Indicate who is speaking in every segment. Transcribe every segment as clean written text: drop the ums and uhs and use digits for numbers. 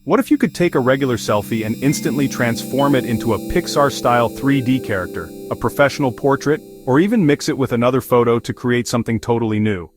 Speaker 1: What if you could take a regular selfie and instantly transform it into a Pixar-style 3D character, a professional portrait, or even mix it with another photo to create something totally new?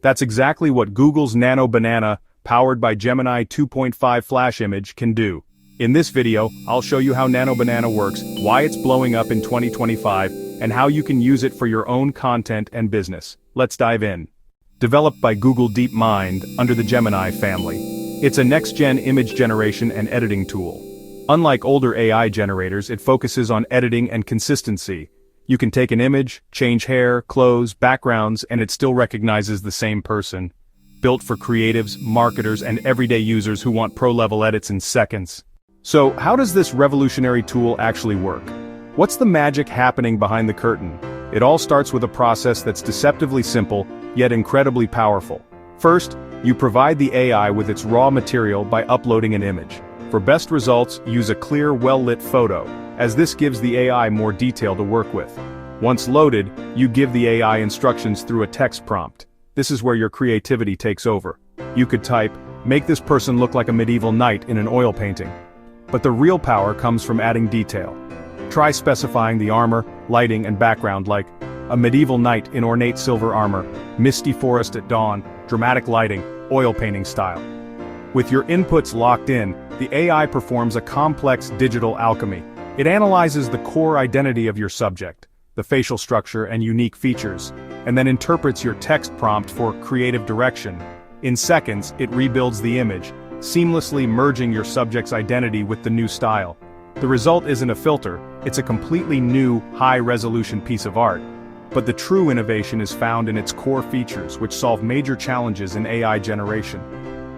Speaker 1: That's exactly what Google's Nano Banana, powered by Gemini 2.5 flash image, can do. In this video, I'll show you how Nano Banana works, why it's blowing up in 2025, and how you can use it for your own content and business. Let's dive in. Developed by Google DeepMind under the Gemini family, it's a next-gen image generation and editing tool. Unlike older AI generators, it focuses on editing and consistency. You can take an image, change hair, clothes, backgrounds, and it still recognizes the same person. Built for creatives, marketers, and everyday users who want pro-level edits in seconds. So, how does this revolutionary tool actually work? What's the magic happening behind the curtain? It all starts with a process that's deceptively simple, yet incredibly powerful. First, you provide the AI with its raw material by uploading an image. For best results, use a clear, well-lit photo, as this gives the AI more detail to work with. Once loaded, you give the AI instructions through a text prompt. This is where your creativity takes over. You could type, "Make this person look like a medieval knight in an oil painting." But the real power comes from adding detail. Try specifying the armor, lighting, and background like, a medieval knight in ornate silver armor, misty forest at dawn, dramatic lighting, oil painting style. With your inputs locked in, the AI performs a complex digital alchemy. It analyzes the core identity of your subject, the facial structure and unique features, and then interprets your text prompt for creative direction. In seconds, it rebuilds the image, seamlessly merging your subject's identity with the new style. The result isn't a filter, it's a completely new, high-resolution piece of art. But the true innovation is found in its core features, which solve major challenges in AI generation.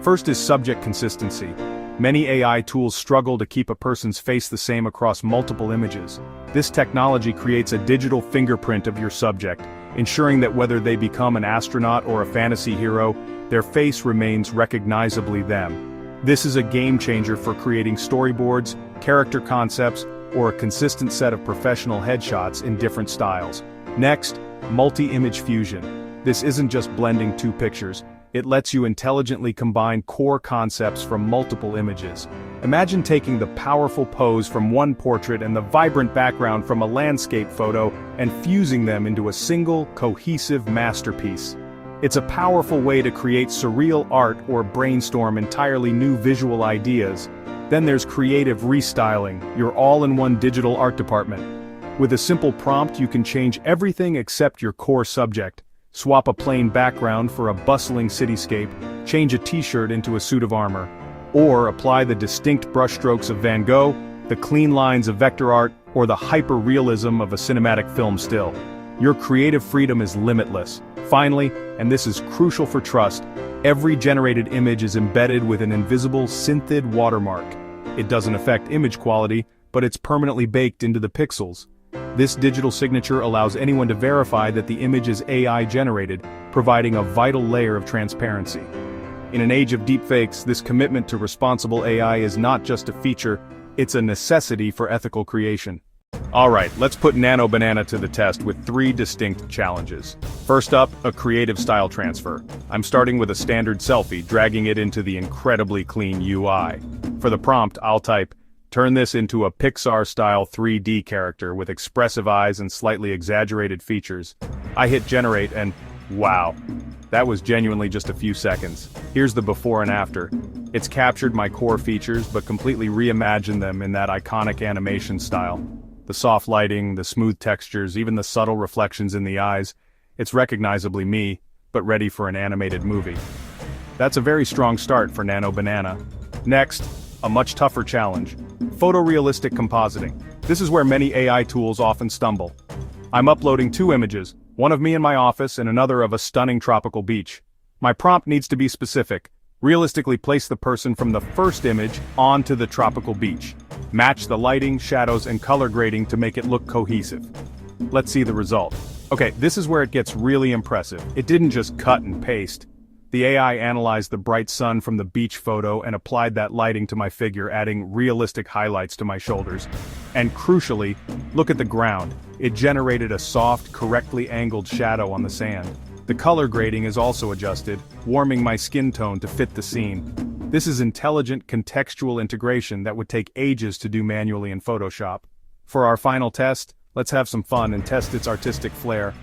Speaker 1: First is subject consistency. Many AI tools struggle to keep a person's face the same across multiple images. This technology creates a digital fingerprint of your subject, ensuring that whether they become an astronaut or a fantasy hero, their face remains recognizably them. This is a game changer for creating storyboards, character concepts, or a consistent set of professional headshots in different styles. Next, multi-image fusion. This isn't just blending two pictures, it lets you intelligently combine core concepts from multiple images. Imagine taking the powerful pose from one portrait and the vibrant background from a landscape photo and fusing them into a single, cohesive masterpiece. It's a powerful way to create surreal art or brainstorm entirely new visual ideas. Then there's creative restyling, your all-in-one digital art department. With a simple prompt, you can change everything except your core subject. Swap a plain background for a bustling cityscape, change a t-shirt into a suit of armor. Or apply the distinct brushstrokes of Van Gogh, the clean lines of vector art, or the hyper-realism of a cinematic film still. Your creative freedom is limitless. Finally, and this is crucial for trust, every generated image is embedded with an invisible synthed watermark. It doesn't affect image quality, but it's permanently baked into the pixels. This digital signature allows anyone to verify that the image is AI-generated, providing a vital layer of transparency. In an age of deepfakes, this commitment to responsible AI is not just a feature, it's a necessity for ethical creation. Alright, let's put Nano Banana to the test with 3 distinct challenges. First up, a creative style transfer. I'm starting with a standard selfie, dragging it into the incredibly clean UI. For the prompt, I'll type, "Turn this into a Pixar-style 3D character with expressive eyes and slightly exaggerated features." I hit generate and, wow, that was genuinely just a few seconds. Here's the before and after. It's captured my core features but completely reimagined them in that iconic animation style. The soft lighting, the smooth textures, even the subtle reflections in the eyes. It's recognizably me, but ready for an animated movie. That's a very strong start for Nano Banana. Next, a much tougher challenge. Photorealistic compositing. This is where many AI tools often stumble. I'm uploading 2 images, one of me in my office and another of a stunning tropical beach. My prompt needs to be specific. Realistically place the person from the first image onto the tropical beach. Match the lighting, shadows, and color grading to make it look cohesive. Let's see the result. Okay, this is where it gets really impressive. It didn't just cut and paste. The AI analyzed the bright sun from the beach photo and applied that lighting to my figure, adding realistic highlights to my shoulders. And crucially, look at the ground. It generated a soft, correctly angled shadow on the sand. The color grading is also adjusted, warming my skin tone to fit the scene. This is intelligent contextual integration that would take ages to do manually in Photoshop. For our final test, let's have some fun and test its artistic flair.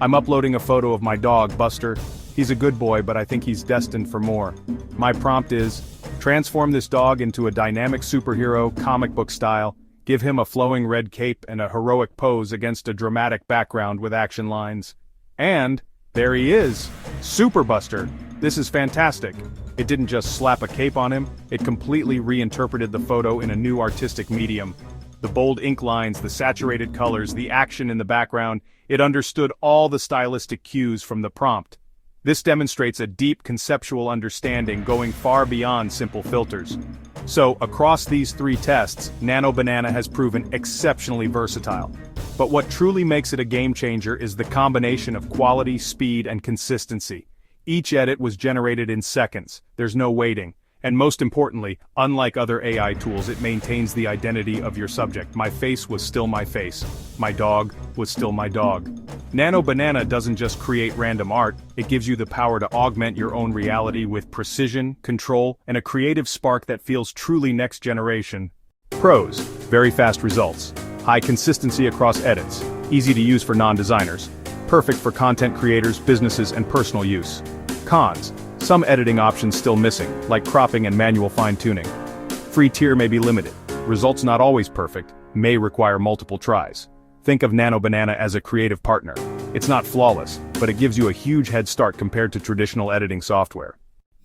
Speaker 1: I'm uploading a photo of my dog, Buster. He's a good boy, but I think he's destined for more. My prompt is, transform this dog into a dynamic superhero, comic book style, give him a flowing red cape and a heroic pose against a dramatic background with action lines. And, there he is! Super Buster! This is fantastic. It didn't just slap a cape on him, it completely reinterpreted the photo in a new artistic medium. The bold ink lines, the saturated colors, the action in the background, it understood all the stylistic cues from the prompt. This demonstrates a deep conceptual understanding going far beyond simple filters. So, across these three tests, Nano Banana has proven exceptionally versatile. But what truly makes it a game changer is the combination of quality, speed, and consistency. Each edit was generated in seconds, there's no waiting. And most importantly, unlike other AI tools, it maintains the identity of your subject. My face was still my face. My dog was still my dog. Nano Banana doesn't just create random art, it gives you the power to augment your own reality with precision, control, and a creative spark that feels truly next generation. Pros: very fast results. High consistency across edits. Easy to use for non-designers. Perfect for content creators, businesses, and personal use. Cons: some editing options still missing, like cropping and manual fine-tuning. Free tier may be limited. Results not always perfect, may require multiple tries. Think of Nano Banana as a creative partner. It's not flawless, but it gives you a huge head start compared to traditional editing software.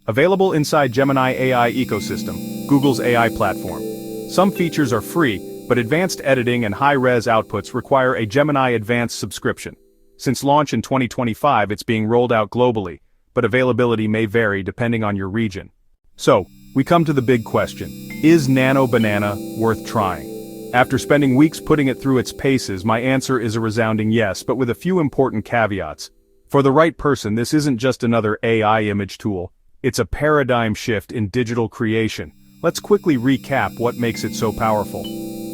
Speaker 1: Available inside Gemini AI ecosystem, Google's AI platform. Some features are free, but advanced editing and high-res outputs require a Gemini Advanced subscription. Since launch in 2025, it's being rolled out globally, but availability may vary depending on your region. So, we come to the big question. Is Nano Banana worth trying? After spending weeks putting it through its paces, my answer is a resounding yes, but with a few important caveats. For the right person, this isn't just another AI image tool. It's a paradigm shift in digital creation. Let's quickly recap what makes it so powerful.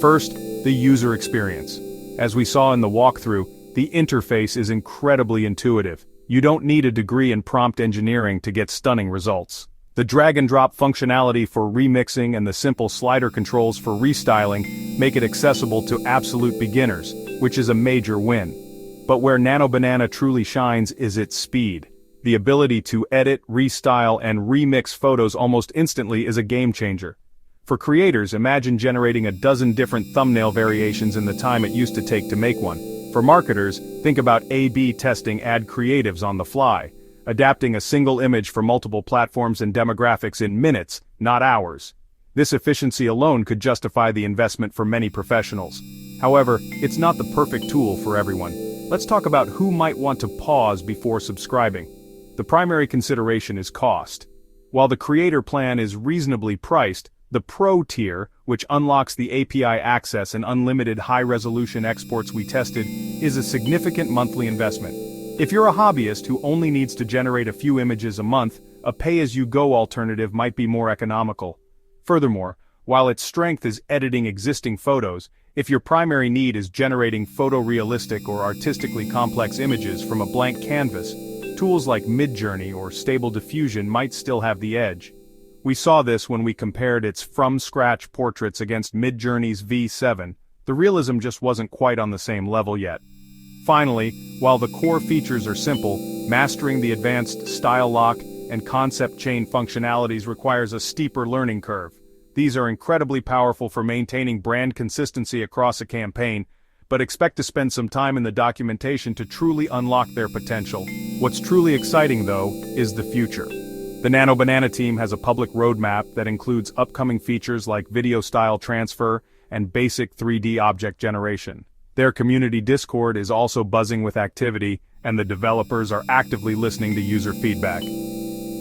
Speaker 1: First, the user experience. As we saw in the walkthrough, the interface is incredibly intuitive. You don't need a degree in prompt engineering to get stunning results. The drag-and-drop functionality for remixing and the simple slider controls for restyling make it accessible to absolute beginners, which is a major win. But where Nano Banana truly shines is its speed. The ability to edit, restyle, and remix photos almost instantly is a game-changer. For creators, imagine generating a dozen different thumbnail variations in the time it used to take to make one. For marketers, think about A/B testing ad creatives on the fly, adapting a single image for multiple platforms and demographics in minutes, not hours. This efficiency alone could justify the investment for many professionals. However, it's not the perfect tool for everyone. Let's talk about who might want to pause before subscribing. The primary consideration is cost. While the creator plan is reasonably priced, the Pro tier, which unlocks the API access and unlimited high-resolution exports we tested, is a significant monthly investment. If you're a hobbyist who only needs to generate a few images a month, a pay-as-you-go alternative might be more economical. Furthermore, while its strength is editing existing photos, if your primary need is generating photorealistic or artistically complex images from a blank canvas, tools like Midjourney or Stable Diffusion might still have the edge. We saw this when we compared its from-scratch portraits against Midjourney's V7. The realism just wasn't quite on the same level yet. Finally, while the core features are simple, mastering the advanced style lock and concept chain functionalities requires a steeper learning curve. These are incredibly powerful for maintaining brand consistency across a campaign, but expect to spend some time in the documentation to truly unlock their potential. What's truly exciting, though, is the future. The Nano Banana team has a public roadmap that includes upcoming features like video style transfer and basic 3D object generation. Their community Discord is also buzzing with activity, and the developers are actively listening to user feedback.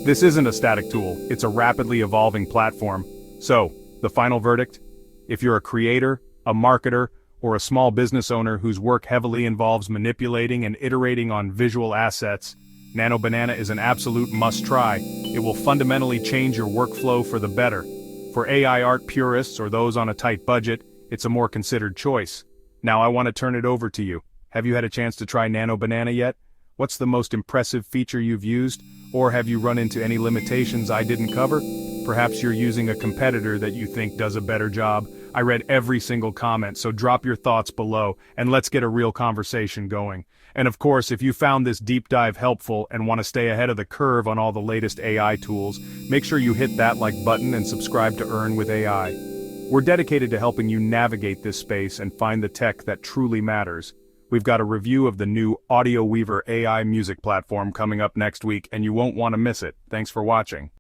Speaker 1: This isn't a static tool, it's a rapidly evolving platform. So, the final verdict? If you're a creator, a marketer, or a small business owner whose work heavily involves manipulating and iterating on visual assets, Nano Banana is an absolute must-try. It will fundamentally change your workflow for the better. For AI art purists or those on a tight budget, it's a more considered choice. Now I want to turn it over to you. Have you had a chance to try Nano Banana yet? What's the most impressive feature you've used? Or have you run into any limitations I didn't cover? Perhaps you're using a competitor that you think does a better job. I read every single comment, so drop your thoughts below, and let's get a real conversation going. And of course, if you found this deep dive helpful and want to stay ahead of the curve on all the latest AI tools, make sure you hit that like button and subscribe to Earn with AI. We're dedicated to helping you navigate this space and find the tech that truly matters. We've got a review of the new Audio Weaver AI music platform coming up next week, and you won't want to miss it. Thanks for watching.